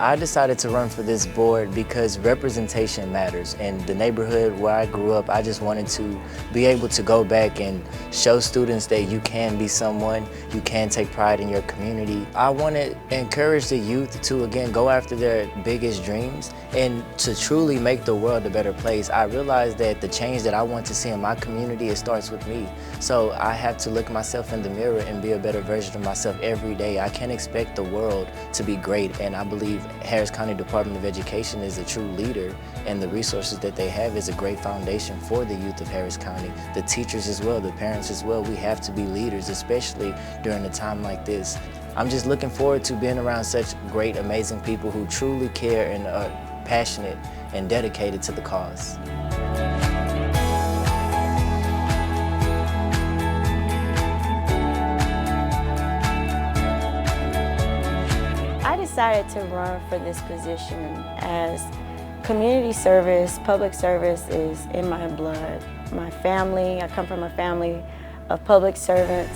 I decided to run for this board because representation matters. In the neighborhood where I grew up, I just wanted to be able to go back and show students that you can be someone, you can take pride in your community. I want to encourage the youth to, again, go after their biggest dreams and to truly make the world a better place. I realized that the change that I want to see in my community, it starts with me. So I have to look myself in the mirror and be a better version of myself every day. I can't expect the world to be great, and I believe Harris County Department of Education is a true leader, and the resources that they have is a great foundation for the youth of Harris County. The teachers as well, the parents as well, we have to be leaders, especially during a time like this. I'm just looking forward to being around such great, amazing people who truly care and are passionate and dedicated to the cause. I decided to run for this position as community service, public service is in my blood. My family, I come from a family of public servants,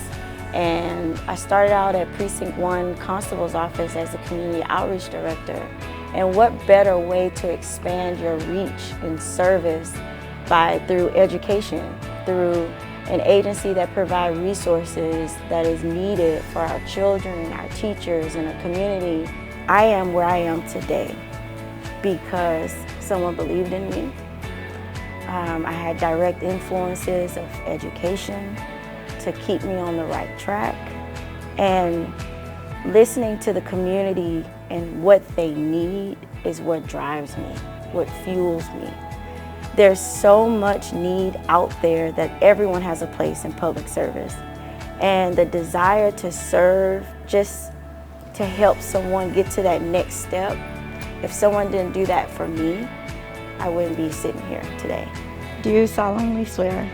and I started out at Precinct 1 Constable's office as a community outreach director. And what better way to expand your reach in service through education, through an agency that provides resources that is needed for our children, our teachers, and a community. I am where I am today because someone believed in me. I had direct influences of education to keep me on the right track, and listening to the community and what they need is what drives me, what fuels me. There's so much need out there that everyone has a place in public service. And the desire to serve, just to help someone get to that next step. If someone didn't do that for me, I wouldn't be sitting here today. Do you solemnly swear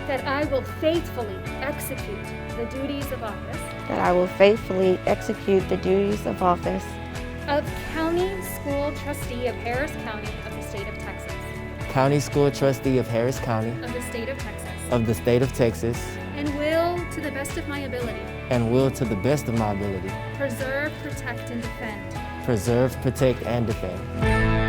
that I will faithfully execute the duties of office that I will faithfully execute the duties of office of County School Trustee of Harris County of the State of Texas, County School Trustee of Harris County of the State of Texas, of the State of Texas, and will, to the best of my ability, and will, to the best of my ability, preserve, protect, and defend preserve, protect, and defend